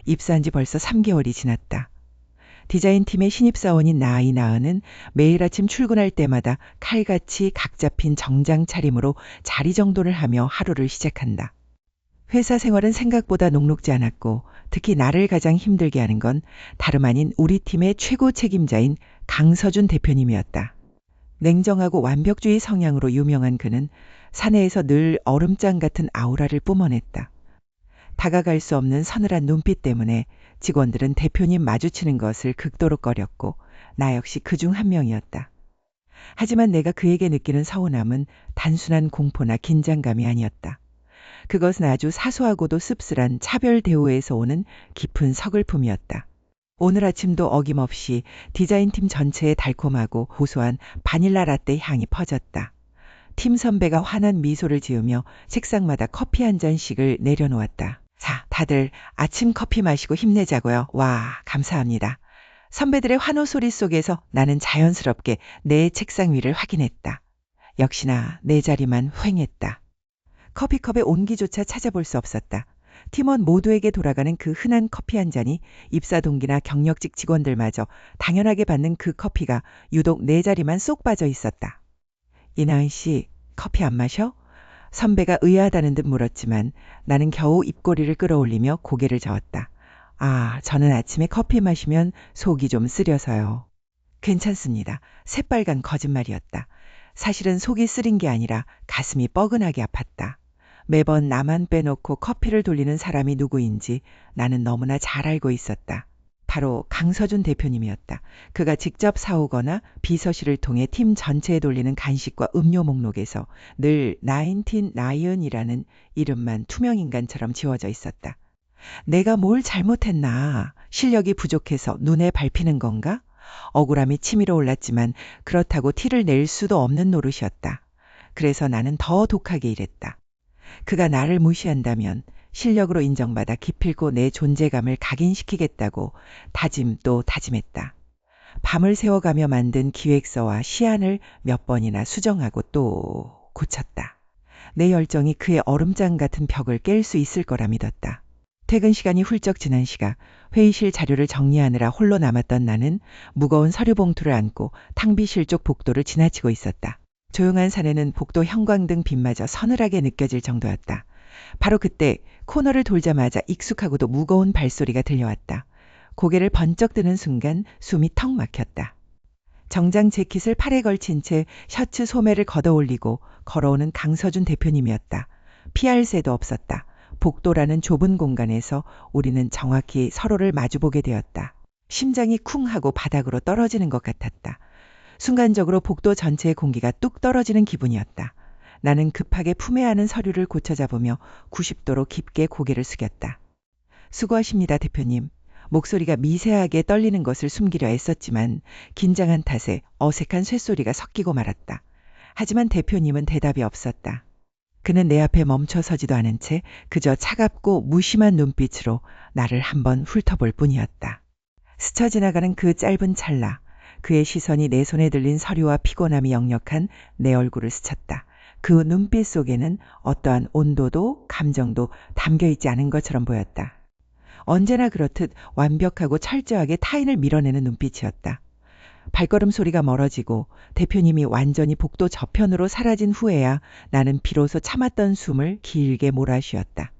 입사한 지 벌써 3개월이 지났다. 디자인팀의 신입사원인 나은은 매일 아침 출근할 때마다 칼같이 각 잡힌 정장 차림으로 자리 정돈을 하며 하루를 시작한다. 회사 생활은 생각보다 녹록지 않았고 특히 나를 가장 힘들게 하는 건 다름 아닌 우리 팀의 최고 책임자인 강서준 대표님이었다. 냉정하고 완벽주의 성향으로 유명한 그는 사내에서 늘 얼음장 같은 아우라를 뿜어냈다. 다가갈 수 없는 서늘한 눈빛 때문에 직원들은 대표님 마주치는 것을 극도로 꺼렸고 나 역시 그중 한 명이었다. 하지만 내가 그에게 느끼는 서운함은 단순한 공포나 긴장감이 아니었다. 그것은 아주 사소하고도 씁쓸한 차별 대우에서 오는 깊은 서글픔이었다. 오늘 아침도 어김없이 디자인팀 전체에 달콤하고 고소한 바닐라 라떼 향이 퍼졌다. 팀 선배가 환한 미소를 지으며 책상마다 커피 한 잔씩을 내려놓았다. 자, 다들 아침 커피 마시고 힘내자고요. 와, 감사합니다. 선배들의 환호 소리 속에서 나는 자연스럽게 내 책상 위를 확인했다. 역시나 내 자리만 휑했다. 커피컵의 온기조차 찾아볼 수 없었다. 팀원 모두에게 돌아가는 그 흔한 커피 한 잔이 입사 동기나 경력직 직원들마저 당연하게 받는 그 커피가 유독 내 자리만 쏙 빠져 있었다. 이나은 씨, 커피 안 마셔? 선배가 의아하다는 듯 물었지만 나는 겨우 입꼬리를 끌어올리며 고개를 저었다. 아, 저는 아침에 커피 마시면 속이 좀 쓰려서요. 괜찮습니다. 새빨간 거짓말이었다. 사실은 속이 쓰린 게 아니라 가슴이 뻐근하게 아팠다. 매번 나만 빼놓고 커피를 돌리는 사람이 누구인지 나는 너무나 잘 알고 있었다. 바로 강서준 대표님이었다. 그가 직접 사오거나 비서실을 통해 팀 전체에 돌리는 간식과 음료 목록에서 늘 99이라는 이름만 투명인간처럼 지워져 있었다. 내가 뭘 잘못했나? 실력이 부족해서 눈에 밟히는 건가? 억울함이 치밀어 올랐지만 그렇다고 티를 낼 수도 없는 노릇이었다. 그래서 나는 더 독하게 일했다. 그가 나를 무시한다면 실력으로 인정받아 기필코 내 존재감을 각인시키겠다고 다짐 또 다짐했다. 밤을 새워가며 만든 기획서와 시안을 몇 번이나 수정하고 또 고쳤다. 내 열정이 그의 얼음장 같은 벽을 깰 수 있을 거라 믿었다. 퇴근 시간이 훌쩍 지난 시각 회의실 자료를 정리하느라 홀로 남았던 나는 무거운 서류 봉투를 안고 탕비실 쪽 복도를 지나치고 있었다. 조용한 산에는 복도 형광등 빛마저 서늘하게 느껴질 정도였다. 바로 그때 코너를 돌자마자 익숙하고도 무거운 발소리가 들려왔다. 고개를 번쩍 드는 순간 숨이 턱 막혔다. 정장 재킷을 팔에 걸친 채 셔츠 소매를 걷어올리고 걸어오는 강서준 대표님이었다. 피할 새도 없었다. 복도라는 좁은 공간에서 우리는 정확히 서로를 마주보게 되었다. 심장이 쿵 하고 바닥으로 떨어지는 것 같았다. 순간적으로 복도 전체의 공기가 뚝 떨어지는 기분이었다. 나는 급하게 품에 안은 서류를 고쳐 잡으며 90도로 깊게 고개를 숙였다. 수고하십니다, 대표님. 목소리가 미세하게 떨리는 것을 숨기려 애썼지만 긴장한 탓에 어색한 쇳소리가 섞이고 말았다. 하지만 대표님은 대답이 없었다. 그는 내 앞에 멈춰 서지도 않은 채 그저 차갑고 무심한 눈빛으로 나를 한번 훑어볼 뿐이었다. 스쳐 지나가는 그 짧은 찰나, 그의 시선이 내 손에 들린 서류와 피곤함이 역력한 내 얼굴을 스쳤다. 그 눈빛 속에는 어떠한 온도도 감정도 담겨있지 않은 것처럼 보였다. 언제나 그렇듯 완벽하고 철저하게 타인을 밀어내는 눈빛이었다. 발걸음 소리가 멀어지고 대표님이 완전히 복도 저편으로 사라진 후에야 나는 비로소 참았던 숨을 길게 몰아쉬었다.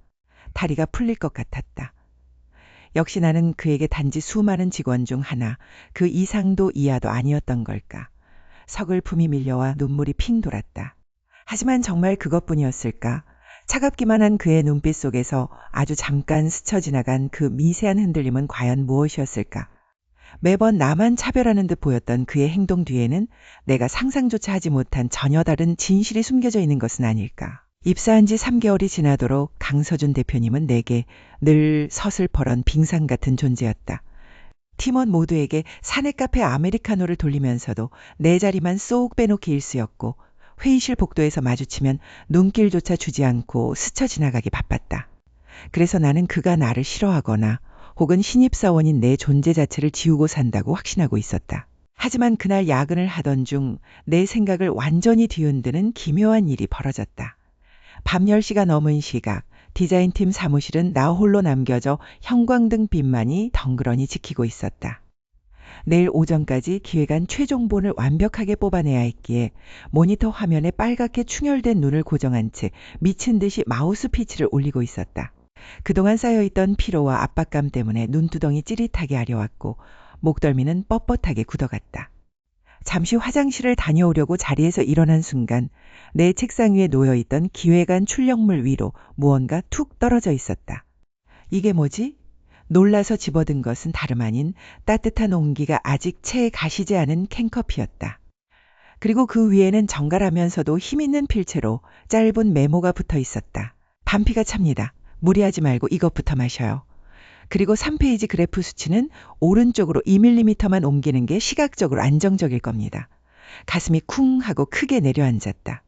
다리가 풀릴 것 같았다. 역시 나는 그에게 단지 수많은 직원 중 하나, 그 이상도 이하도 아니었던 걸까. 서글픔이 밀려와 눈물이 핑 돌았다. 하지만 정말 그것뿐이었을까? 차갑기만 한 그의 눈빛 속에서 아주 잠깐 스쳐 지나간 그 미세한 흔들림은 과연 무엇이었을까? 매번 나만 차별하는 듯 보였던 그의 행동 뒤에는 내가 상상조차 하지 못한 전혀 다른 진실이 숨겨져 있는 것은 아닐까? 입사한 지 3개월이 지나도록 강서준 대표님은 내게 늘 서슬퍼런 빙상 같은 존재였다. 팀원 모두에게 사내 카페 아메리카노를 돌리면서도 내 자리만 쏙 빼놓기 일쑤였고 회의실 복도에서 마주치면 눈길조차 주지 않고 스쳐 지나가기 바빴다. 그래서 나는 그가 나를 싫어하거나 혹은 신입사원인 내 존재 자체를 지우고 산다고 확신하고 있었다. 하지만 그날 야근을 하던 중 내 생각을 완전히 뒤흔드는 기묘한 일이 벌어졌다. 밤 10시가 넘은 시각 디자인팀 사무실은 나 홀로 남겨져 형광등 빛만이 덩그러니 지키고 있었다. 내일 오전까지 기획안 최종본을 완벽하게 뽑아내야 했기에 모니터 화면에 빨갛게 충혈된 눈을 고정한 채 미친 듯이 마우스 피치를 올리고 있었다. 그동안 쌓여있던 피로와 압박감 때문에 눈두덩이 찌릿하게 아려왔고 목덜미는 뻣뻣하게 굳어갔다. 잠시 화장실을 다녀오려고 자리에서 일어난 순간 내 책상 위에 놓여있던 기획안 출력물 위로 무언가 툭 떨어져 있었다. 이게 뭐지? 놀라서 집어든 것은 다름 아닌 따뜻한 온기가 아직 채 가시지 않은 캔커피였다. 그리고 그 위에는 정갈하면서도 힘있는 필체로 짧은 메모가 붙어 있었다. 반피가 찹니다. 무리하지 말고 이것부터 마셔요. 그리고 3페이지 그래프 수치는 오른쪽으로 2mm만 옮기는 게 시각적으로 안정적일 겁니다. 가슴이 쿵 하고 크게 내려앉았다.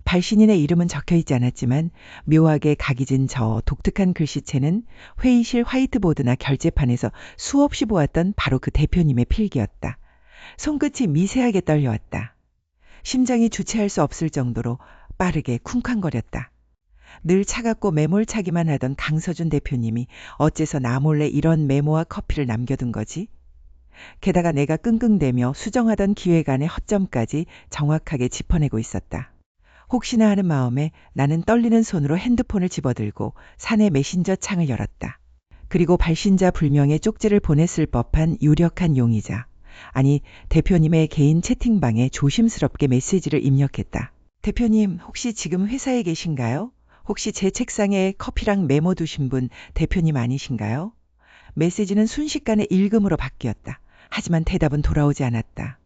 발신인의 이름은 적혀있지 않았지만 묘하게 각이 진 저 독특한 글씨체는 회의실 화이트보드나 결제판에서 수없이 보았던 바로 그 대표님의 필기였다. 손끝이 미세하게 떨려왔다. 심장이 주체할 수 없을 정도로 빠르게 쿵쾅거렸다. 늘 차갑고 매몰차기만 하던 강서준 대표님이 어째서 나 몰래 이런 메모와 커피를 남겨둔 거지? 게다가 내가 끙끙대며 수정하던 기획안의 허점까지 정확하게 짚어내고 있었다. 혹시나 하는 마음에 나는 떨리는 손으로 핸드폰을 집어들고 사내 메신저 창을 열었다. 그리고 발신자 불명의 쪽지를 보냈을 법한 유력한 용의자, 아니 대표님의 개인 채팅방에 조심스럽게 메시지를 입력했다. 대표님, 혹시 지금 회사에 계신가요? 혹시 제 책상에 커피랑 메모 두신 분 대표님 아니신가요? 메시지는 순식간에 읽음으로 바뀌었다. 하지만 대답은 돌아오지 않았다.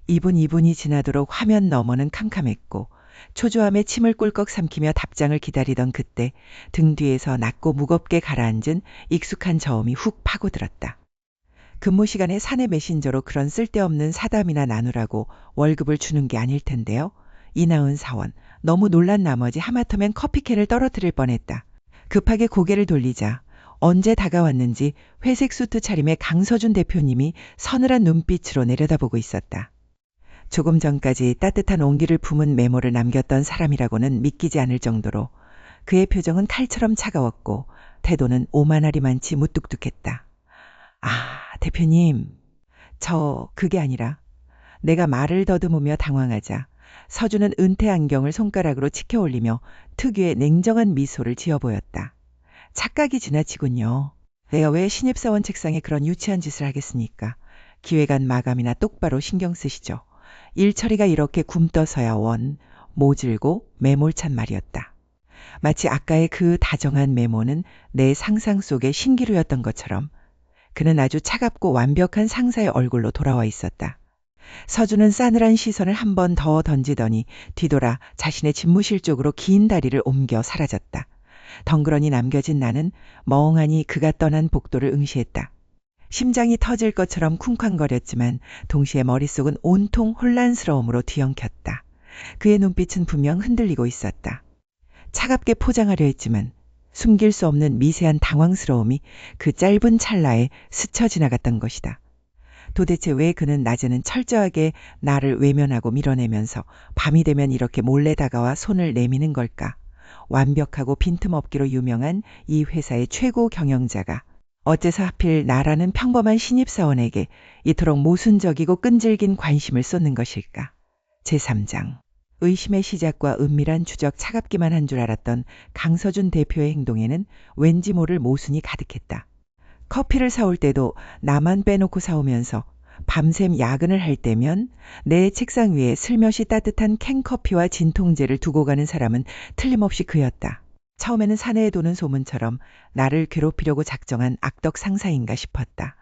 2분이 지나도록 화면 너머는 캄캄했고 초조함에 침을 꿀꺽 삼키며 답장을 기다리던 그때 등 뒤에서 낮고 무겁게 가라앉은 익숙한 저음이 훅 파고들었다. 근무 시간에 사내 메신저로 그런 쓸데없는 사담이나 나누라고 월급을 주는 게 아닐 텐데요. 이나은 사원, 너무 놀란 나머지 하마터면 커피캔을 떨어뜨릴 뻔했다. 급하게 고개를 돌리자 언제 다가왔는지 회색 수트 차림의 강서준 대표님이 서늘한 눈빛으로 내려다보고 있었다. 조금 전까지 따뜻한 온기를 품은 메모를 남겼던 사람이라고는 믿기지 않을 정도로 그의 표정은 칼처럼 차가웠고 태도는 오만하리만치 무뚝뚝했다. 아, 대표님, 그게 아니라. 내가 말을 더듬으며 당황하자 서준은 은퇴 안경을 손가락으로 치켜 올리며 특유의 냉정한 미소를 지어 보였다. 착각이 지나치군요. 내가 왜 신입사원 책상에 그런 유치한 짓을 하겠습니까? 기획안 마감이나 똑바로 신경 쓰시죠. 일 처리가 이렇게 굼떠서야 모질고 매몰찬 말이었다. 마치 아까의 그 다정한 메모는 내 상상 속의 신기루였던 것처럼 그는 아주 차갑고 완벽한 상사의 얼굴로 돌아와 있었다. 서준은 싸늘한 시선을 한 번 더 던지더니 뒤돌아 자신의 집무실 쪽으로 긴 다리를 옮겨 사라졌다. 덩그러니 남겨진 나는 멍하니 그가 떠난 복도를 응시했다. 심장이 터질 것처럼 쿵쾅거렸지만 동시에 머릿속은 온통 혼란스러움으로 뒤엉켰다. 그의 눈빛은 분명 흔들리고 있었다. 차갑게 포장하려 했지만 숨길 수 없는 미세한 당황스러움이 그 짧은 찰나에 스쳐 지나갔던 것이다. 도대체 왜 그는 낮에는 철저하게 나를 외면하고 밀어내면서 밤이 되면 이렇게 몰래 다가와 손을 내미는 걸까? 완벽하고 빈틈없기로 유명한 이 회사의 최고 경영자가 어째서 하필 나라는 평범한 신입사원에게 이토록 모순적이고 끈질긴 관심을 쏟는 것일까? 제3장. 의심의 시작과 은밀한 추적 차갑기만 한 줄 알았던 강서준 대표의 행동에는 왠지 모를 모순이 가득했다. 커피를 사올 때도 나만 빼놓고 사오면서 밤샘 야근을 할 때면 내 책상 위에 슬며시 따뜻한 캔커피와 진통제를 두고 가는 사람은 틀림없이 그였다. 처음에는 사내에 도는 소문처럼 나를 괴롭히려고 작정한 악덕 상사인가 싶었다.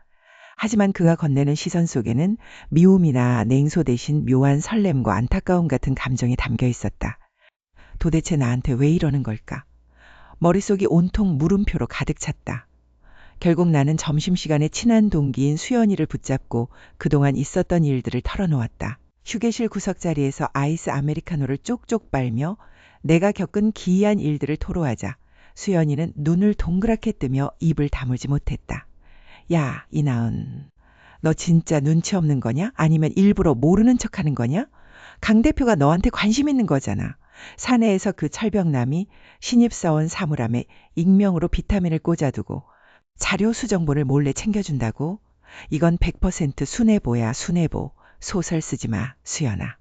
하지만 그가 건네는 시선 속에는 미움이나 냉소 대신 묘한 설렘과 안타까움 같은 감정이 담겨 있었다. 도대체 나한테 왜 이러는 걸까? 머릿속이 온통 물음표로 가득 찼다. 결국 나는 점심시간에 친한 동기인 수연이를 붙잡고 그동안 있었던 일들을 털어놓았다. 휴게실 구석자리에서 아이스 아메리카노를 쪽쪽 빨며 내가 겪은 기이한 일들을 토로하자 수연이는 눈을 동그랗게 뜨며 입을 다물지 못했다. 야, 이나은, 너 진짜 눈치 없는 거냐? 아니면 일부러 모르는 척하는 거냐? 강 대표가 너한테 관심 있는 거잖아. 사내에서 그 철벽남이 신입사원 사물함에 익명으로 비타민을 꽂아두고 자료 수정본을 몰래 챙겨준다고? 이건 100% 순애보야, 순애보. 소설 쓰지 마, 수연아.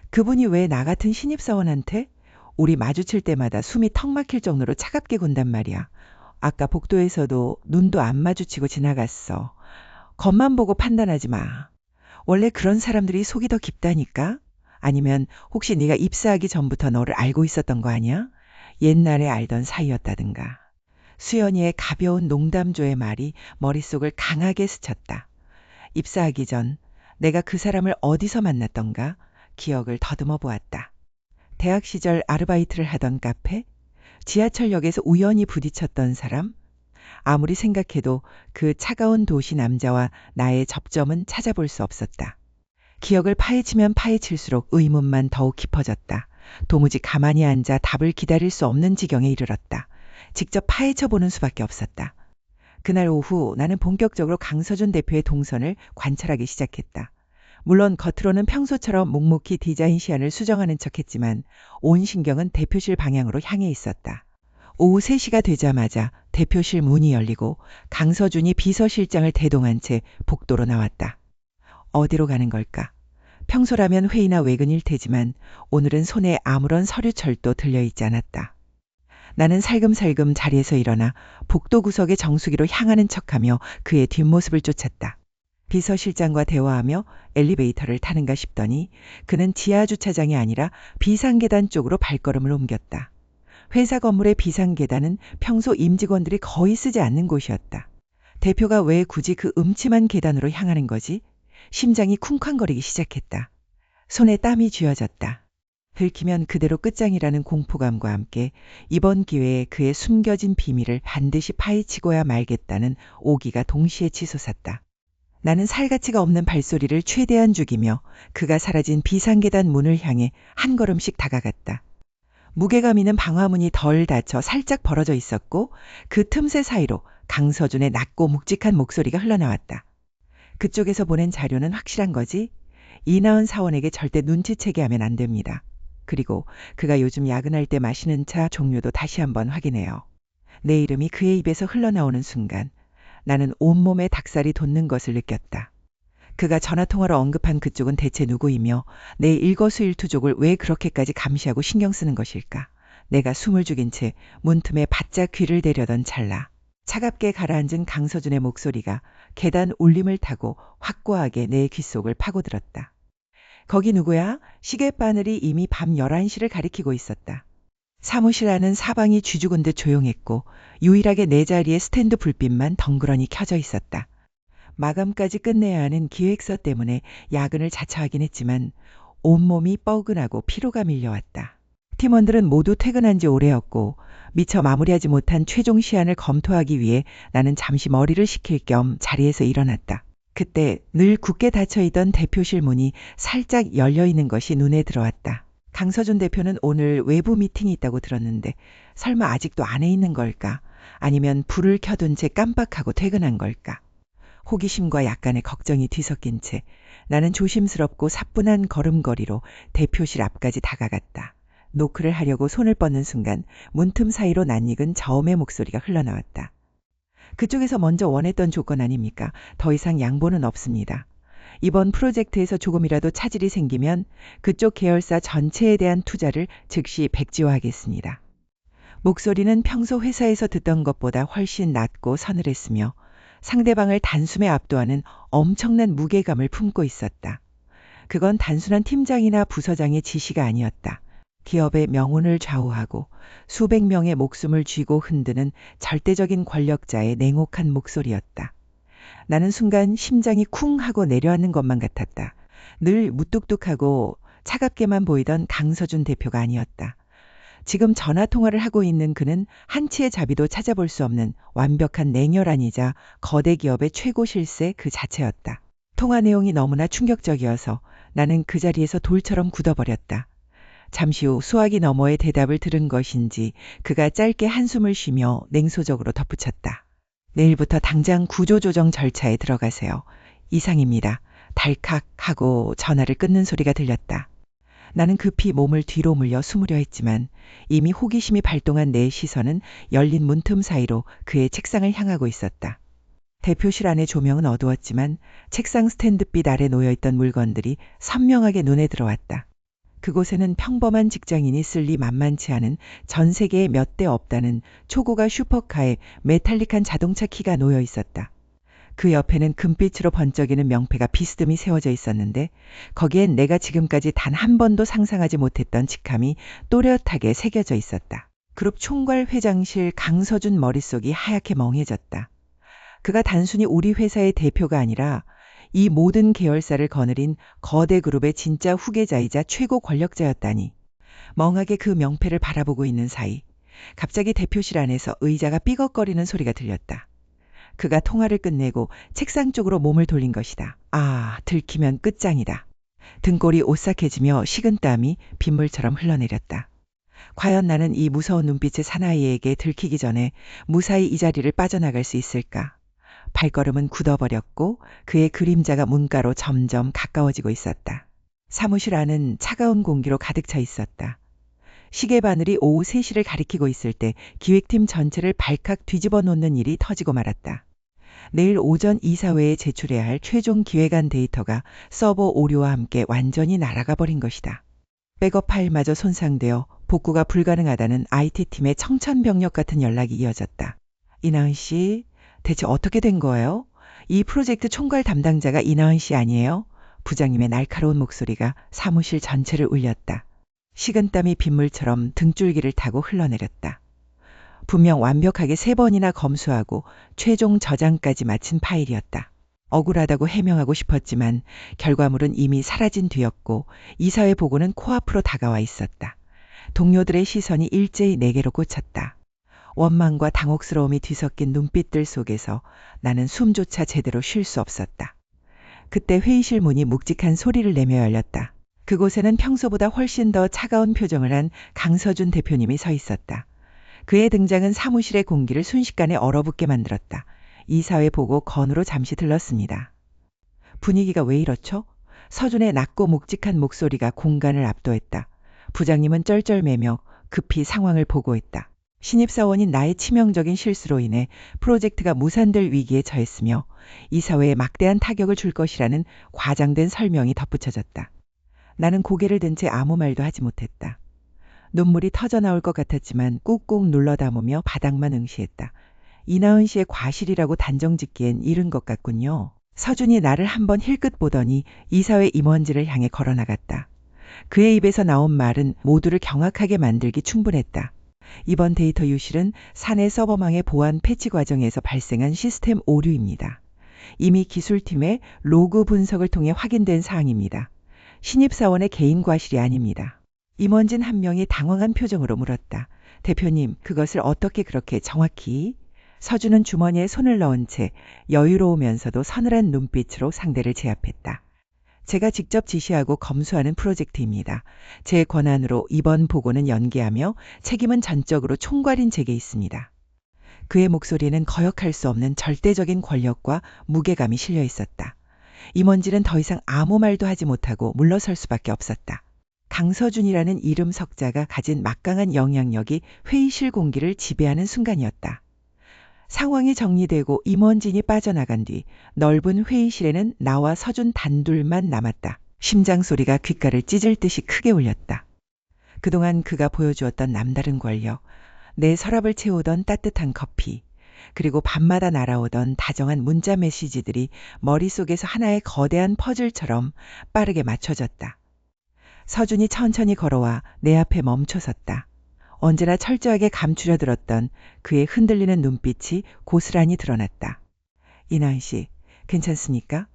그분이 왜 나 같은 신입사원한테? 우리 마주칠 때마다 숨이 턱 막힐 정도로 차갑게 군단 말이야. 아까 복도에서도 눈도 안 마주치고 지나갔어. 겉만 보고 판단하지 마. 원래 그런 사람들이 속이 더 깊다니까? 아니면 혹시 네가 입사하기 전부터 너를 알고 있었던 거 아니야? 옛날에 알던 사이였다든가. 수연이의 가벼운 농담조의 말이 머릿속을 강하게 스쳤다. 입사하기 전 내가 그 사람을 어디서 만났던가 기억을 더듬어 보았다. 대학 시절 아르바이트를 하던 카페? 지하철역에서 우연히 부딪혔던 사람? 아무리 생각해도 그 차가운 도시 남자와 나의 접점은 찾아볼 수 없었다. 기억을 파헤치면 파헤칠수록 의문만 더욱 깊어졌다. 도무지 가만히 앉아 답을 기다릴 수 없는 지경에 이르렀다. 직접 파헤쳐보는 수밖에 없었다. 그날 오후 나는 본격적으로 강서준 대표의 동선을 관찰하기 시작했다. 물론 겉으로는 평소처럼 묵묵히 디자인 시안을 수정하는 척했지만 온 신경은 대표실 방향으로 향해 있었다. 오후 3시가 되자마자 대표실 문이 열리고 강서준이 비서실장을 대동한 채 복도로 나왔다. 어디로 가는 걸까? 평소라면 회의나 외근일 테지만 오늘은 손에 아무런 서류철도 들려있지 않았다. 나는 살금살금 자리에서 일어나 복도 구석의 정수기로 향하는 척하며 그의 뒷모습을 쫓았다. 비서실장과 대화하며 엘리베이터를 타는가 싶더니 그는 지하주차장이 아니라 비상계단 쪽으로 발걸음을 옮겼다. 회사 건물의 비상계단은 평소 임직원들이 거의 쓰지 않는 곳이었다. 대표가 왜 굳이 그 음침한 계단으로 향하는 거지? 심장이 쿵쾅거리기 시작했다. 손에 땀이 쥐어졌다. 들키면 그대로 끝장이라는 공포감과 함께 이번 기회에 그의 숨겨진 비밀을 반드시 파헤치고야 말겠다는 오기가 동시에 치솟았다. 나는 살가치가 없는 발소리를 최대한 죽이며 그가 사라진 비상계단 문을 향해 한 걸음씩 다가갔다. 무게감 있는 방화문이 덜 닫혀 살짝 벌어져 있었고 그 틈새 사이로 강서준의 낮고 묵직한 목소리가 흘러나왔다. 그쪽에서 보낸 자료는 확실한 거지? 이나은 사원에게 절대 눈치채게 하면 안 됩니다. 그리고 그가 요즘 야근할 때 마시는 차 종류도 다시 한번 확인해요. 내 이름이 그의 입에서 흘러나오는 순간 나는 온몸에 닭살이 돋는 것을 느꼈다. 그가 전화통화로 언급한 그쪽은 대체 누구이며 내 일거수일투족을 왜 그렇게까지 감시하고 신경 쓰는 것일까? 내가 숨을 죽인 채 문틈에 바짝 귀를 대려던 찰나 차갑게 가라앉은 강서준의 목소리가 계단 울림을 타고 확고하게 내 귓속을 파고들었다. 거기 누구야? 시계바늘이 이미 밤 11시를 가리키고 있었다. 사무실 안은 사방이 쥐죽은 듯 조용했고 유일하게 내 자리에 스탠드 불빛만 덩그러니 켜져 있었다. 마감까지 끝내야 하는 기획서 때문에 야근을 자처하긴 했지만 온몸이 뻐근하고 피로가 밀려왔다. 팀원들은 모두 퇴근한 지 오래였고 미처 마무리하지 못한 최종 시안을 검토하기 위해 나는 잠시 머리를 식힐 겸 자리에서 일어났다. 그때 늘 굳게 닫혀있던 대표실 문이 살짝 열려있는 것이 눈에 들어왔다. 강서준 대표는 오늘 외부 미팅이 있다고 들었는데 설마 아직도 안에 있는 걸까? 아니면 불을 켜둔 채 깜빡하고 퇴근한 걸까? 호기심과 약간의 걱정이 뒤섞인 채 나는 조심스럽고 사뿐한 걸음걸이로 대표실 앞까지 다가갔다. 노크를 하려고 손을 뻗는 순간 문틈 사이로 낯익은 저음의 목소리가 흘러나왔다. 그쪽에서 먼저 원했던 조건 아닙니까? 더 이상 양보는 없습니다. 이번 프로젝트에서 조금이라도 차질이 생기면 그쪽 계열사 전체에 대한 투자를 즉시 백지화하겠습니다. 목소리는 평소 회사에서 듣던 것보다 훨씬 낮고 서늘했으며 상대방을 단숨에 압도하는 엄청난 무게감을 품고 있었다. 그건 단순한 팀장이나 부서장의 지시가 아니었다. 기업의 명운을 좌우하고 수백 명의 목숨을 쥐고 흔드는 절대적인 권력자의 냉혹한 목소리였다. 나는 순간 심장이 쿵 하고 내려앉는 것만 같았다. 늘 무뚝뚝하고 차갑게만 보이던 강서준 대표가 아니었다. 지금 전화통화를 하고 있는 그는 한치의 자비도 찾아볼 수 없는 완벽한 냉혈한이자 거대 기업의 최고 실세 그 자체였다. 통화 내용이 너무나 충격적이어서 나는 그 자리에서 돌처럼 굳어버렸다. 잠시 후 수화기 너머의 대답을 들은 것인지 그가 짧게 한숨을 쉬며 냉소적으로 덧붙였다. 내일부터 당장 구조조정 절차에 들어가세요. 이상입니다. 달칵 하고 전화를 끊는 소리가 들렸다. 나는 급히 몸을 뒤로 물려 숨으려 했지만 이미 호기심이 발동한 내 시선은 열린 문틈 사이로 그의 책상을 향하고 있었다. 대표실 안의 조명은 어두웠지만 책상 스탠드빛 아래 놓여있던 물건들이 선명하게 눈에 들어왔다. 그곳에는 평범한 직장인이 쓸 리 만만치 않은 전 세계에 몇 대 없다는 초고가 슈퍼카의 메탈릭한 자동차 키가 놓여 있었다. 그 옆에는 금빛으로 번쩍이는 명패가 비스듬히 세워져 있었는데 거기엔 내가 지금까지 단 한 번도 상상하지 못했던 직함이 또렷하게 새겨져 있었다. 그룹 총괄 회장실 강서준 머릿속이 하얗게 멍해졌다. 그가 단순히 우리 회사의 대표가 아니라 이 모든 계열사를 거느린 거대 그룹의 진짜 후계자이자 최고 권력자였다니. 멍하게 그 명패를 바라보고 있는 사이 갑자기 대표실 안에서 의자가 삐걱거리는 소리가 들렸다. 그가 통화를 끝내고 책상 쪽으로 몸을 돌린 것이다. 아, 들키면 끝장이다. 등골이 오싹해지며 식은땀이 빗물처럼 흘러내렸다. 과연 나는 이 무서운 눈빛의 사나이에게 들키기 전에 무사히 이 자리를 빠져나갈 수 있을까? 발걸음은 굳어버렸고 그의 그림자가 문가로 점점 가까워지고 있었다. 사무실 안은 차가운 공기로 가득 차 있었다. 시계 바늘이 오후 3시를 가리키고 있을 때 기획팀 전체를 발칵 뒤집어 놓는 일이 터지고 말았다. 내일 오전 이사회에 제출해야 할 최종 기획안 데이터가 서버 오류와 함께 완전히 날아가 버린 것이다. 백업 파일마저 손상되어 복구가 불가능하다는 IT팀의 청천벽력 같은 연락이 이어졌다. 이나은 씨, 대체 어떻게 된 거예요? 이 프로젝트 총괄 담당자가 이나은 씨 아니에요? 부장님의 날카로운 목소리가 사무실 전체를 울렸다. 식은땀이 빗물처럼 등줄기를 타고 흘러내렸다. 분명 완벽하게 3번이나 검수하고 최종 저장까지 마친 파일이었다. 억울하다고 해명하고 싶었지만 결과물은 이미 사라진 뒤였고 이사회 보고는 코앞으로 다가와 있었다. 동료들의 시선이 일제히 내게로 꽂혔다. 원망과 당혹스러움이 뒤섞인 눈빛들 속에서 나는 숨조차 제대로 쉴 수 없었다. 그때 회의실 문이 묵직한 소리를 내며 열렸다. 그곳에는 평소보다 훨씬 더 차가운 표정을 한 강서준 대표님이 서 있었다. 그의 등장은 사무실의 공기를 순식간에 얼어붙게 만들었다. 이사회 보고 건으로 잠시 들렀습니다. 분위기가 왜 이렇죠? 서준의 낮고 묵직한 목소리가 공간을 압도했다. 부장님은 쩔쩔매며 급히 상황을 보고했다. 신입사원인 나의 치명적인 실수로 인해 프로젝트가 무산될 위기에 처했으며 이사회에 막대한 타격을 줄 것이라는 과장된 설명이 덧붙여졌다. 나는 고개를 든 채 아무 말도 하지 못했다. 눈물이 터져나올 것 같았지만 꾹꾹 눌러 담으며 바닥만 응시했다. 이나은 씨의 과실이라고 단정짓기엔 이른 것 같군요. 서준이 나를 한번 힐끗 보더니 이사회 임원진을 향해 걸어나갔다. 그의 입에서 나온 말은 모두를 경악하게 만들기 충분했다. 이번 데이터 유실은 사내 서버망의 보안 패치 과정에서 발생한 시스템 오류입니다. 이미 기술팀의 로그 분석을 통해 확인된 사항입니다. 신입사원의 개인 과실이 아닙니다. 임원진 한 명이 당황한 표정으로 물었다. 대표님, 그것을 어떻게 그렇게 정확히? 서준은 주머니에 손을 넣은 채 여유로우면서도 서늘한 눈빛으로 상대를 제압했다. 제가 직접 지시하고 검수하는 프로젝트입니다. 제 권한으로 이번 보고는 연기하며 책임은 전적으로 총괄인 제게 있습니다. 그의 목소리는 거역할 수 없는 절대적인 권력과 무게감이 실려 있었다. 임원진은 더 이상 아무 말도 하지 못하고 물러설 수밖에 없었다. 강서준이라는 이름 석자가 가진 막강한 영향력이 회의실 공기를 지배하는 순간이었다. 상황이 정리되고 임원진이 빠져나간 뒤 넓은 회의실에는 나와 서준 단둘만 남았다. 심장 소리가 귓가를 찢을 듯이 크게 울렸다. 그동안 그가 보여주었던 남다른 권력, 내 서랍을 채우던 따뜻한 커피, 그리고 밤마다 날아오던 다정한 문자 메시지들이 머릿속에서 하나의 거대한 퍼즐처럼 빠르게 맞춰졌다. 서준이 천천히 걸어와 내 앞에 멈춰섰다. 언제나 철저하게 감추려 들었던 그의 흔들리는 눈빛이 고스란히 드러났다. 이나은 씨, 괜찮습니까?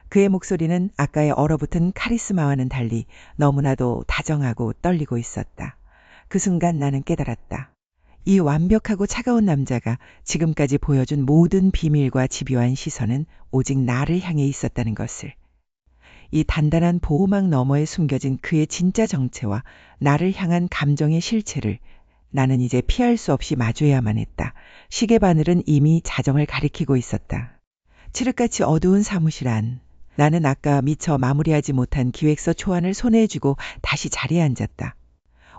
그의 목소리는 아까의 얼어붙은 카리스마와는 달리 너무나도 다정하고 떨리고 있었다. 그 순간 나는 깨달았다. 이 완벽하고 차가운 남자가 지금까지 보여준 모든 비밀과 집요한 시선은 오직 나를 향해 있었다는 것을. 이 단단한 보호막 너머에 숨겨진 그의 진짜 정체와 나를 향한 감정의 실체를 나는 이제 피할 수 없이 마주해야만 했다. 시계 바늘은 이미 자정을 가리키고 있었다. 칠흑같이 어두운 사무실 안. 나는 아까 미처 마무리하지 못한 기획서 초안을 손에 쥐고 다시 자리에 앉았다.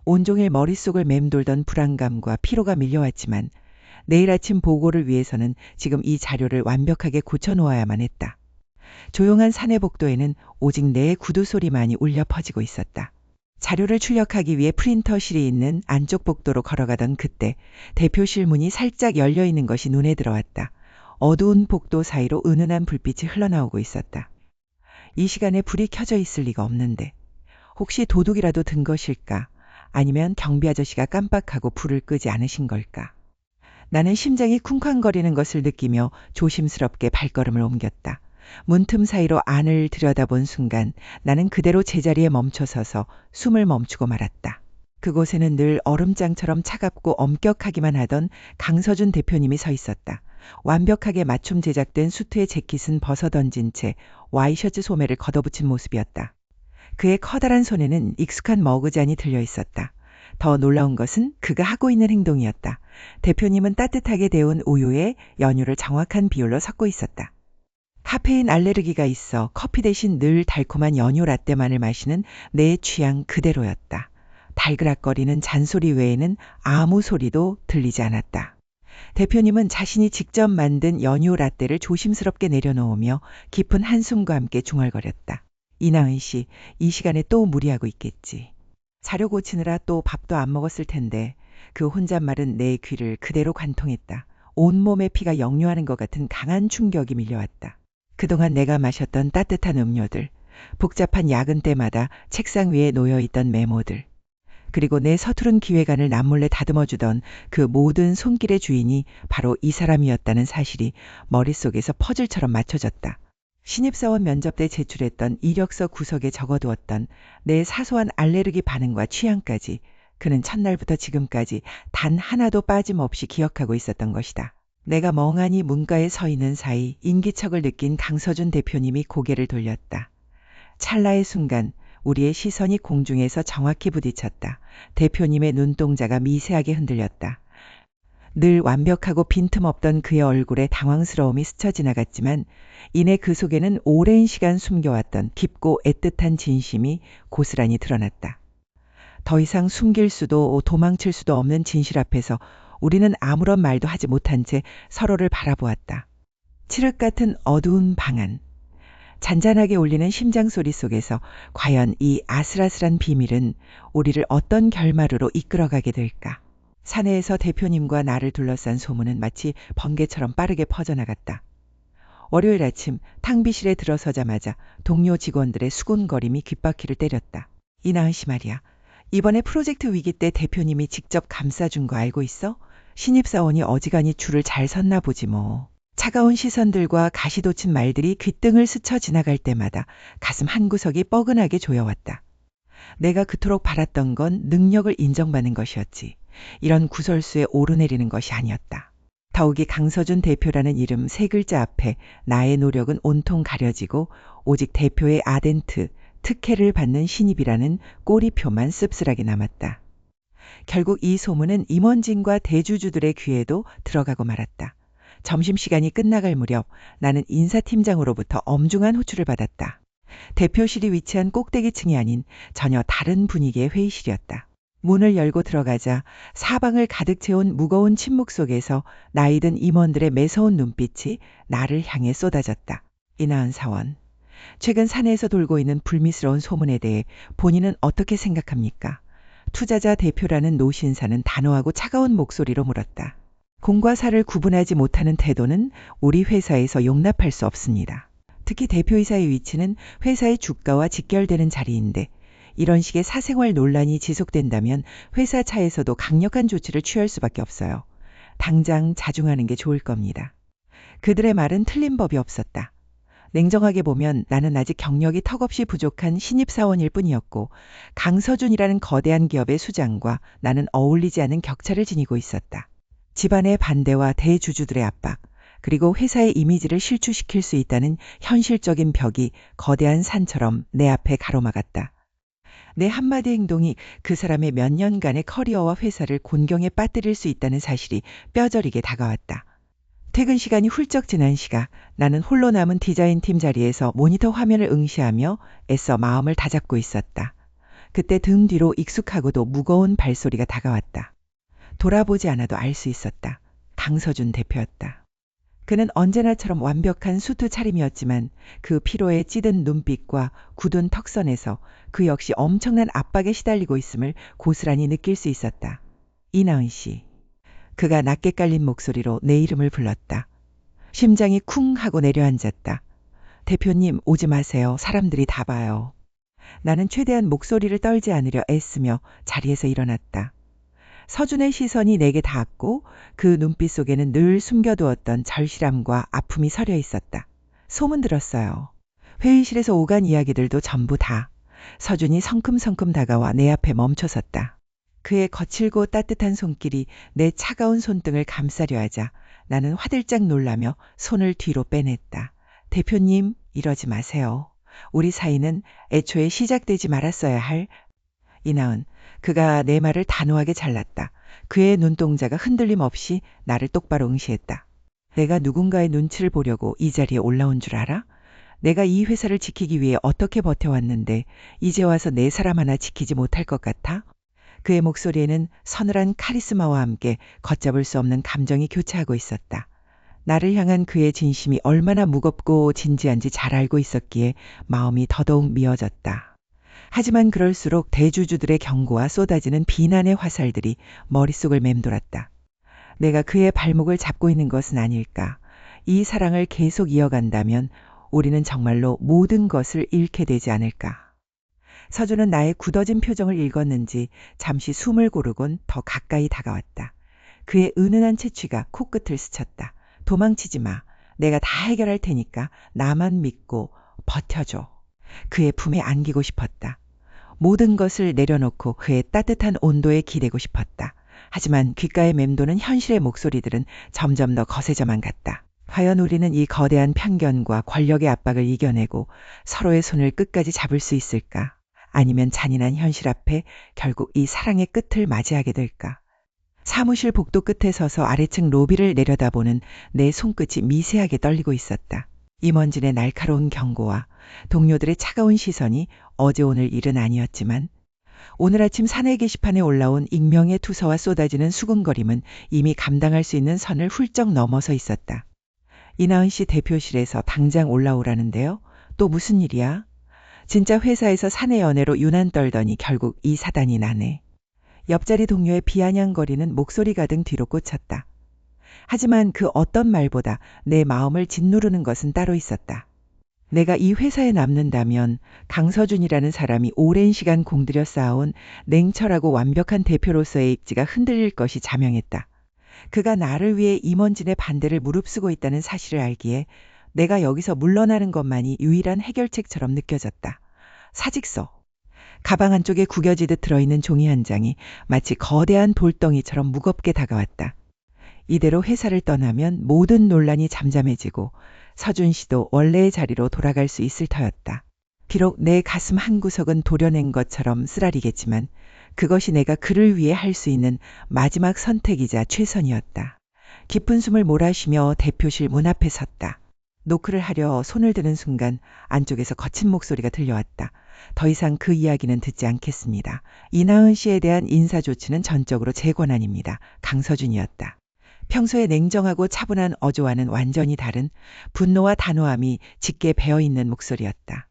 온종일 머릿속을 맴돌던 불안감과 피로가 밀려왔지만 내일 아침 보고를 위해서는 지금 이 자료를 완벽하게 고쳐놓아야만 했다. 조용한 사내 복도에는 오직 내 구두 소리만이 울려 퍼지고 있었다. 자료를 출력하기 위해 프린터실이 있는 안쪽 복도로 걸어가던 그때 대표실 문이 살짝 열려 있는 것이 눈에 들어왔다. 어두운 복도 사이로 은은한 불빛이 흘러나오고 있었다. 이 시간에 불이 켜져 있을 리가 없는데 혹시 도둑이라도 든 것일까? 아니면 경비 아저씨가 깜빡하고 불을 끄지 않으신 걸까? 나는 심장이 쿵쾅거리는 것을 느끼며 조심스럽게 발걸음을 옮겼다. 문틈 사이로 안을 들여다본 순간 나는 그대로 제자리에 멈춰서서 숨을 멈추고 말았다. 그곳에는 늘 얼음장처럼 차갑고 엄격하기만 하던 강서준 대표님이 서 있었다. 완벽하게 맞춤 제작된 수트의 재킷은 벗어던진 채 와이셔츠 소매를 걷어붙인 모습이었다. 그의 커다란 손에는 익숙한 머그잔이 들려 있었다. 더 놀라운 것은 그가 하고 있는 행동이었다. 대표님은 따뜻하게 데운 우유에 연유를 정확한 비율로 섞고 있었다. 카페인 알레르기가 있어 커피 대신 늘 달콤한 연유 라떼만을 마시는 내 취향 그대로였다. 달그락거리는 잔소리 외에는 아무 소리도 들리지 않았다. 대표님은 자신이 직접 만든 연유 라떼를 조심스럽게 내려놓으며 깊은 한숨과 함께 중얼거렸다. 이나은 씨, 이 시간에 또 무리하고 있겠지. 자료 고치느라 또 밥도 안 먹었을 텐데 그 혼잣말은 내 귀를 그대로 관통했다. 온몸에 피가 역류하는 것 같은 강한 충격이 밀려왔다. 그동안 내가 마셨던 따뜻한 음료들, 복잡한 야근 때마다 책상 위에 놓여있던 메모들, 그리고 내 서투른 기획안을 남몰래 다듬어주던 그 모든 손길의 주인이 바로 이 사람이었다는 사실이 머릿속에서 퍼즐처럼 맞춰졌다. 신입사원 면접 때 제출했던 이력서 구석에 적어두었던 내 사소한 알레르기 반응과 취향까지 그는 첫날부터 지금까지 단 하나도 빠짐없이 기억하고 있었던 것이다. 내가 멍하니 문가에 서 있는 사이 인기척을 느낀 강서준 대표님이 고개를 돌렸다. 찰나의 순간 우리의 시선이 공중에서 정확히 부딪혔다. 대표님의 눈동자가 미세하게 흔들렸다. 늘 완벽하고 빈틈없던 그의 얼굴에 당황스러움이 스쳐 지나갔지만 이내 그 속에는 오랜 시간 숨겨왔던 깊고 애틋한 진심이 고스란히 드러났다. 더 이상 숨길 수도 도망칠 수도 없는 진실 앞에서 우리는 아무런 말도 하지 못한 채 서로를 바라보았다. 칠흑 같은 어두운 방 안. 잔잔하게 울리는 심장 소리 속에서 과연 이 아슬아슬한 비밀은 우리를 어떤 결말으로 이끌어가게 될까? 사내에서 대표님과 나를 둘러싼 소문은 마치 번개처럼 빠르게 퍼져나갔다. 월요일 아침 탕비실에 들어서자마자 동료 직원들의 수군거림이 귓바퀴를 때렸다. 이나은 씨 말이야. 이번에 프로젝트 위기 때 대표님이 직접 감싸준 거 알고 있어? 신입사원이 어지간히 줄을 잘 섰나 보지 뭐. 차가운 시선들과 가시돋친 말들이 귓등을 스쳐 지나갈 때마다 가슴 한구석이 뻐근하게 조여왔다. 내가 그토록 바랐던 건 능력을 인정받는 것이었지. 이런 구설수에 오르내리는 것이 아니었다. 더욱이 강서준 대표라는 이름 세 글자 앞에 나의 노력은 온통 가려지고 오직 대표의 아덴트, 특혜를 받는 신입이라는 꼬리표만 씁쓸하게 남았다. 결국 이 소문은 임원진과 대주주들의 귀에도 들어가고 말았다. 점심시간이 끝나갈 무렵 나는 인사팀장으로부터 엄중한 호출을 받았다. 대표실이 위치한 꼭대기층이 아닌 전혀 다른 분위기의 회의실이었다. 문을 열고 들어가자 사방을 가득 채운 무거운 침묵 속에서 나이 든 임원들의 매서운 눈빛이 나를 향해 쏟아졌다. 이나은 사원, 최근 사내에서 돌고 있는 불미스러운 소문에 대해 본인은 어떻게 생각합니까? 투자자 대표라는 노신사는 단호하고 차가운 목소리로 물었다. 공과 사를 구분하지 못하는 태도는 우리 회사에서 용납할 수 없습니다. 특히 대표이사의 위치는 회사의 주가와 직결되는 자리인데 이런 식의 사생활 논란이 지속된다면 회사 차에서도 강력한 조치를 취할 수밖에 없어요. 당장 자중하는 게 좋을 겁니다. 그들의 말은 틀린 법이 없었다. 냉정하게 보면 나는 아직 경력이 턱없이 부족한 신입사원일 뿐이었고 강서준이라는 거대한 기업의 수장과 나는 어울리지 않은 격차를 지니고 있었다. 집안의 반대와 대주주들의 압박, 그리고 회사의 이미지를 실추시킬 수 있다는 현실적인 벽이 거대한 산처럼 내 앞에 가로막았다. 내 한마디 행동이 그 사람의 몇 년간의 커리어와 회사를 곤경에 빠뜨릴 수 있다는 사실이 뼈저리게 다가왔다. 퇴근 시간이 훌쩍 지난 시각, 나는 홀로 남은 디자인팀 자리에서 모니터 화면을 응시하며 애써 마음을 다잡고 있었다. 그때 등 뒤로 익숙하고도 무거운 발소리가 다가왔다. 돌아보지 않아도 알 수 있었다. 강서준 대표였다. 그는 언제나처럼 완벽한 수트 차림이었지만 그 피로에 찌든 눈빛과 굳은 턱선에서 그 역시 엄청난 압박에 시달리고 있음을 고스란히 느낄 수 있었다. 이나은 씨. 그가 낮게 깔린 목소리로 내 이름을 불렀다. 심장이 쿵 하고 내려앉았다. 대표님 오지 마세요. 사람들이 다 봐요. 나는 최대한 목소리를 떨지 않으려 애쓰며 자리에서 일어났다. 서준의 시선이 내게 닿았고 그 눈빛 속에는 늘 숨겨두었던 절실함과 아픔이 서려 있었다. 소문 들었어요. 회의실에서 오간 이야기들도 전부 다. 서준이 성큼성큼 다가와 내 앞에 멈춰섰다. 그의 거칠고 따뜻한 손길이 내 차가운 손등을 감싸려 하자 나는 화들짝 놀라며 손을 뒤로 빼냈다. 대표님, 이러지 마세요. 우리 사이는 애초에 시작되지 말았어야 할... 이나은, 그가 내 말을 단호하게 잘랐다. 그의 눈동자가 흔들림 없이 나를 똑바로 응시했다. 내가 누군가의 눈치를 보려고 이 자리에 올라온 줄 알아? 내가 이 회사를 지키기 위해 어떻게 버텨왔는데 이제 와서 내 사람 하나 지키지 못할 것 같아? 그의 목소리에는 서늘한 카리스마와 함께 걷잡을 수 없는 감정이 교차하고 있었다. 나를 향한 그의 진심이 얼마나 무겁고 진지한지 잘 알고 있었기에 마음이 더더욱 미어졌다. 하지만 그럴수록 대주주들의 경고와 쏟아지는 비난의 화살들이 머릿속을 맴돌았다. 내가 그의 발목을 잡고 있는 것은 아닐까. 이 사랑을 계속 이어간다면 우리는 정말로 모든 것을 잃게 되지 않을까. 서준은 나의 굳어진 표정을 읽었는지 잠시 숨을 고르곤 더 가까이 다가왔다. 그의 은은한 채취가 코끝을 스쳤다. 도망치지 마. 내가 다 해결할 테니까 나만 믿고 버텨줘. 그의 품에 안기고 싶었다. 모든 것을 내려놓고 그의 따뜻한 온도에 기대고 싶었다. 하지만 귓가에 맴도는 현실의 목소리들은 점점 더 거세져만 갔다. 과연 우리는 이 거대한 편견과 권력의 압박을 이겨내고 서로의 손을 끝까지 잡을 수 있을까? 아니면 잔인한 현실 앞에 결국 이 사랑의 끝을 맞이하게 될까? 사무실 복도 끝에 서서 아래층 로비를 내려다보는 내 손끝이 미세하게 떨리고 있었다. 임원진의 날카로운 경고와 동료들의 차가운 시선이 어제 오늘 일은 아니었지만 오늘 아침 사내 게시판에 올라온 익명의 투서와 쏟아지는 수군거림은 이미 감당할 수 있는 선을 훌쩍 넘어서 있었다. 이나은 씨 대표실에서 당장 올라오라는데요. 또 무슨 일이야? 진짜 회사에서 사내 연애로 유난 떨더니 결국 이 사단이 나네. 옆자리 동료의 비아냥거리는 목소리 가득 뒤로 꽂혔다. 하지만 그 어떤 말보다 내 마음을 짓누르는 것은 따로 있었다. 내가 이 회사에 남는다면 강서준이라는 사람이 오랜 시간 공들여 쌓아온 냉철하고 완벽한 대표로서의 입지가 흔들릴 것이 자명했다. 그가 나를 위해 임원진의 반대를 무릅쓰고 있다는 사실을 알기에 내가 여기서 물러나는 것만이 유일한 해결책처럼 느껴졌다. 사직서. 가방 안쪽에 구겨지듯 들어있는 종이 한 장이 마치 거대한 돌덩이처럼 무겁게 다가왔다. 이대로 회사를 떠나면 모든 논란이 잠잠해지고 서준 씨도 원래의 자리로 돌아갈 수 있을 터였다. 비록 내 가슴 한구석은 도려낸 것처럼 쓰라리겠지만 그것이 내가 그를 위해 할 수 있는 마지막 선택이자 최선이었다. 깊은 숨을 몰아쉬며 대표실 문 앞에 섰다. 노크를 하려 손을 드는 순간 안쪽에서 거친 목소리가 들려왔다. 더 이상 그 이야기는 듣지 않겠습니다. 이나은 씨에 대한 인사 조치는 전적으로 제 권한입니다. 강서준이었다. 평소에 냉정하고 차분한 어조와는 완전히 다른 분노와 단호함이 짙게 배어있는 목소리였다.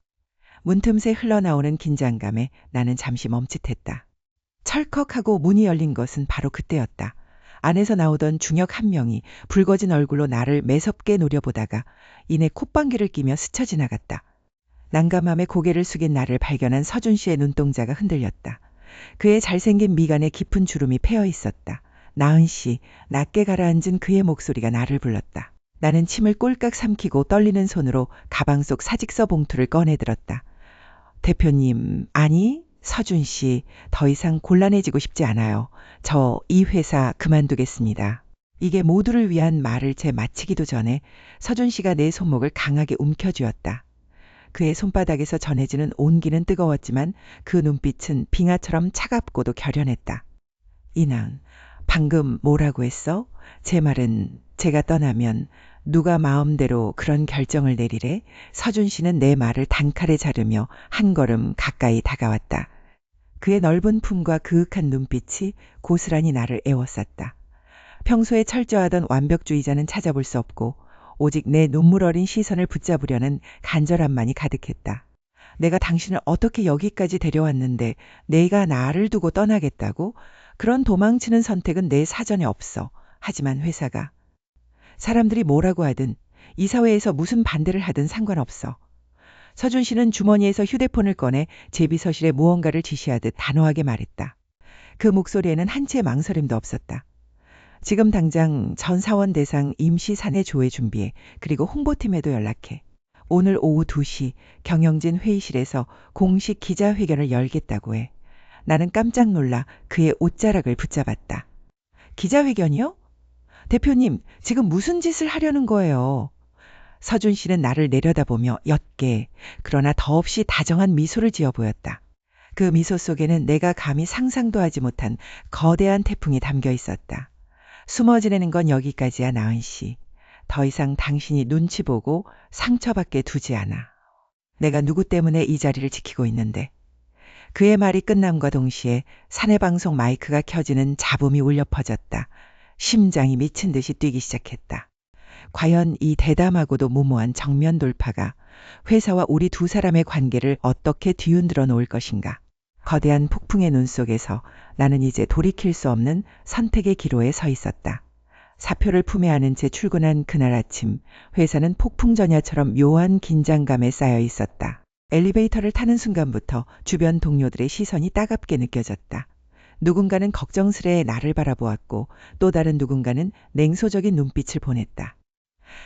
문틈새 흘러나오는 긴장감에 나는 잠시 멈칫했다. 철컥하고 문이 열린 것은 바로 그때였다. 안에서 나오던 중역 한 명이 붉어진 얼굴로 나를 매섭게 노려보다가 이내 콧방귀를 끼며 스쳐 지나갔다. 난감함에 고개를 숙인 나를 발견한 서준 씨의 눈동자가 흔들렸다. 그의 잘생긴 미간에 깊은 주름이 패여 있었다. 나은 씨, 낮게 가라앉은 그의 목소리가 나를 불렀다. 나는 침을 꼴깍 삼키고 떨리는 손으로 가방 속 사직서 봉투를 꺼내들었다. 대표님, 아니, 서준 씨, 더 이상 곤란해지고 싶지 않아요. 저 이 회사 그만두겠습니다. 이게 모두를 위한 말을 채 마치기도 전에 서준 씨가 내 손목을 강하게 움켜쥐었다. 그의 손바닥에서 전해지는 온기는 뜨거웠지만 그 눈빛은 빙하처럼 차갑고도 결연했다. 이나은, 방금 뭐라고 했어? 제 말은 제가 떠나면 누가 마음대로 그런 결정을 내리래? 서준 씨는 내 말을 단칼에 자르며 한 걸음 가까이 다가왔다. 그의 넓은 품과 그윽한 눈빛이 고스란히 나를 애워쌌다. 평소에 철저하던 완벽주의자는 찾아볼 수 없고 오직 내 눈물 어린 시선을 붙잡으려는 간절함만이 가득했다. 내가 당신을 어떻게 여기까지 데려왔는데 내가 나를 두고 떠나겠다고? 그런 도망치는 선택은 내 사전에 없어. 하지만 회사가 사람들이 뭐라고 하든 이 사회에서 무슨 반대를 하든 상관없어. 서준 씨는 주머니에서 휴대폰을 꺼내 제비서실에 무언가를 지시하듯 단호하게 말했다. 그 목소리에는 한치의 망설임도 없었다. 지금 당장 전 사원 대상 임시 사내 조회 준비해. 그리고 홍보팀에도 연락해. 오늘 오후 2시 경영진 회의실에서 공식 기자회견을 열겠다고 해. 나는 깜짝 놀라 그의 옷자락을 붙잡았다. 기자회견이요? 대표님, 지금 무슨 짓을 하려는 거예요? 서준 씨는 나를 내려다보며 옅게 그러나 더없이 다정한 미소를 지어 보였다. 그 미소 속에는 내가 감히 상상도 하지 못한 거대한 태풍이 담겨 있었다. 숨어 지내는 건 여기까지야, 나은 씨. 더 이상 당신이 눈치 보고 상처받게 두지 않아. 내가 누구 때문에 이 자리를 지키고 있는데. 그의 말이 끝남과 동시에 사내방송 마이크가 켜지는 잡음이 울려 퍼졌다. 심장이 미친 듯이 뛰기 시작했다. 과연 이 대담하고도 무모한 정면 돌파가 회사와 우리 두 사람의 관계를 어떻게 뒤흔들어 놓을 것인가. 거대한 폭풍의 눈 속에서 나는 이제 돌이킬 수 없는 선택의 기로에 서 있었다. 사표를 품에 안은 채 출근한 그날 아침, 회사는 폭풍전야처럼 묘한 긴장감에 쌓여 있었다. 엘리베이터를 타는 순간부터 주변 동료들의 시선이 따갑게 느껴졌다. 누군가는 걱정스레 나를 바라보았고 또 다른 누군가는 냉소적인 눈빛을 보냈다.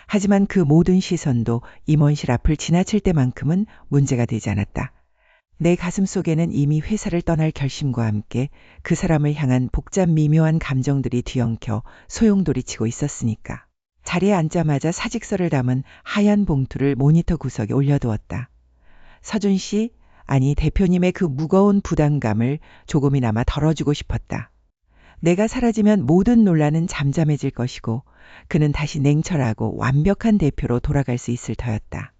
하지만 그 모든 시선도 임원실 앞을 지나칠 때만큼은 문제가 되지 않았다. 내 가슴 속에는 이미 회사를 떠날 결심과 함께 그 사람을 향한 복잡 미묘한 감정들이 뒤엉켜 소용돌이치고 있었으니까. 자리에 앉자마자 사직서를 담은 하얀 봉투를 모니터 구석에 올려두었다. 서준 씨, 아니 대표님의 그 무거운 부담감을 조금이나마 덜어주고 싶었다. 내가 사라지면 모든 논란은 잠잠해질 것이고 그는 다시 냉철하고 완벽한 대표로 돌아갈 수 있을 터였다.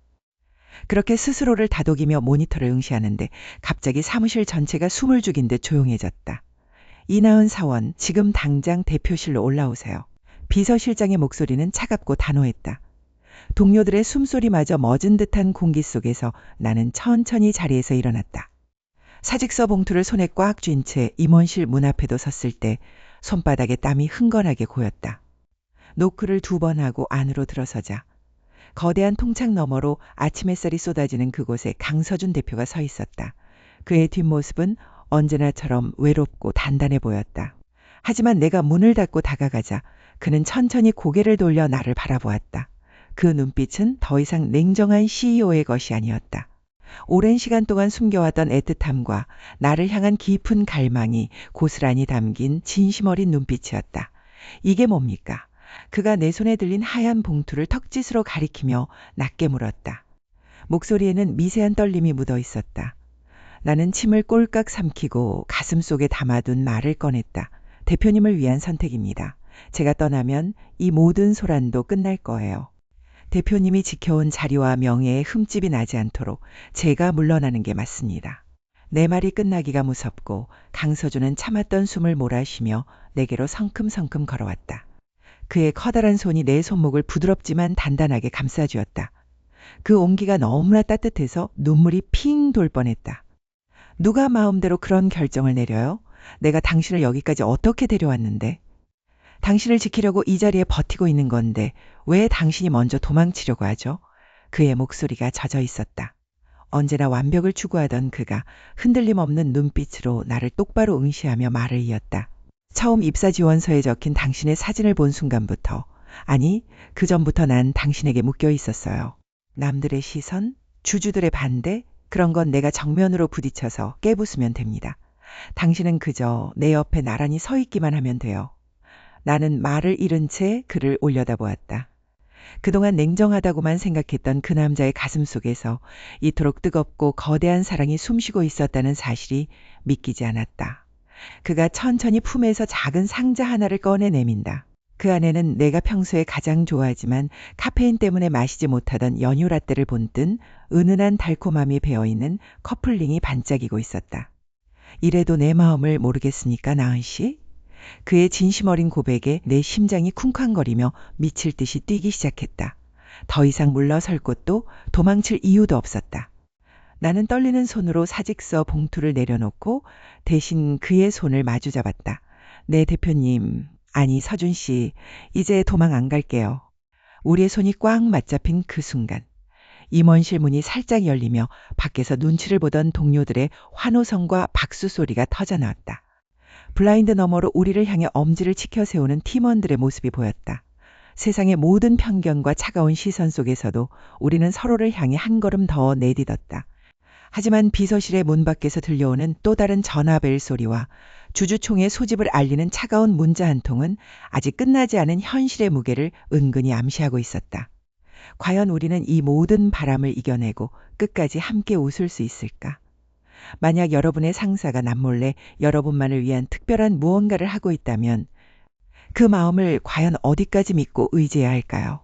그렇게 스스로를 다독이며 모니터를 응시하는데 갑자기 사무실 전체가 숨을 죽인 듯 조용해졌다. 이나은 사원, 지금 당장 대표실로 올라오세요. 비서실장의 목소리는 차갑고 단호했다. 동료들의 숨소리마저 멎은 듯한 공기 속에서 나는 천천히 자리에서 일어났다. 사직서 봉투를 손에 꽉 쥔 채 임원실 문 앞에도 섰을 때 손바닥에 땀이 흥건하게 고였다. 노크를 2번 하고 안으로 들어서자 거대한 통창 너머로 아침 햇살이 쏟아지는 그곳에 강서준 대표가 서 있었다. 그의 뒷모습은 언제나처럼 외롭고 단단해 보였다. 하지만 내가 문을 닫고 다가가자 그는 천천히 고개를 돌려 나를 바라보았다. 그 눈빛은 더 이상 냉정한 CEO의 것이 아니었다. 오랜 시간 동안 숨겨왔던 애틋함과 나를 향한 깊은 갈망이 고스란히 담긴 진심 어린 눈빛이었다. 이게 뭡니까? 그가 내 손에 들린 하얀 봉투를 턱짓으로 가리키며 낮게 물었다. 목소리에는 미세한 떨림이 묻어 있었다. 나는 침을 꼴깍 삼키고 가슴 속에 담아둔 말을 꺼냈다. 대표님을 위한 선택입니다. 제가 떠나면 이 모든 소란도 끝날 거예요. 대표님이 지켜온 자리와 명예에 흠집이 나지 않도록 제가 물러나는 게 맞습니다. 내 말이 끝나기가 무섭고 강서준은 참았던 숨을 몰아쉬며 내게로 성큼성큼 걸어왔다. 그의 커다란 손이 내 손목을 부드럽지만 단단하게 감싸주었다. 그 온기가 너무나 따뜻해서 눈물이 핑 돌 뻔했다. 누가 마음대로 그런 결정을 내려요? 내가 당신을 여기까지 어떻게 데려왔는데? 당신을 지키려고 이 자리에 버티고 있는 건데 왜 당신이 먼저 도망치려고 하죠? 그의 목소리가 젖어 있었다. 언제나 완벽을 추구하던 그가 흔들림 없는 눈빛으로 나를 똑바로 응시하며 말을 이었다. 처음 입사 지원서에 적힌 당신의 사진을 본 순간부터, 아니 그 전부터 난 당신에게 묶여 있었어요. 남들의 시선, 주주들의 반대, 그런 건 내가 정면으로 부딪혀서 깨부수면 됩니다. 당신은 그저 내 옆에 나란히 서 있기만 하면 돼요. 나는 말을 잃은 채 그를 올려다보았다. 그동안 냉정하다고만 생각했던 그 남자의 가슴 속에서 이토록 뜨겁고 거대한 사랑이 숨쉬고 있었다는 사실이 믿기지 않았다. 그가 천천히 품에서 작은 상자 하나를 꺼내 내민다. 그 안에는 내가 평소에 가장 좋아하지만 카페인 때문에 마시지 못하던 연유 라떼를 본뜬 은은한 달콤함이 배어있는 커플링이 반짝이고 있었다. 이래도 내 마음을 모르겠습니까, 나은 씨? 그의 진심 어린 고백에 내 심장이 쿵쾅거리며 미칠 듯이 뛰기 시작했다. 더 이상 물러설 곳도 도망칠 이유도 없었다. 나는 떨리는 손으로 사직서 봉투를 내려놓고 대신 그의 손을 마주 잡았다. 네, 대표님. 아니, 서준 씨. 이제 도망 안 갈게요. 우리의 손이 꽉 맞잡힌 그 순간. 임원실 문이 살짝 열리며 밖에서 눈치를 보던 동료들의 환호성과 박수 소리가 터져나왔다. 블라인드 너머로 우리를 향해 엄지를 치켜 세우는 팀원들의 모습이 보였다. 세상의 모든 편견과 차가운 시선 속에서도 우리는 서로를 향해 한 걸음 더 내딛었다. 하지만 비서실의 문 밖에서 들려오는 또 다른 전화벨 소리와 주주총회 소집을 알리는 차가운 문자 한 통은 아직 끝나지 않은 현실의 무게를 은근히 암시하고 있었다. 과연 우리는 이 모든 바람을 이겨내고 끝까지 함께 웃을 수 있을까? 만약 여러분의 상사가 남몰래 여러분만을 위한 특별한 무언가를 하고 있다면 그 마음을 과연 어디까지 믿고 의지해야 할까요?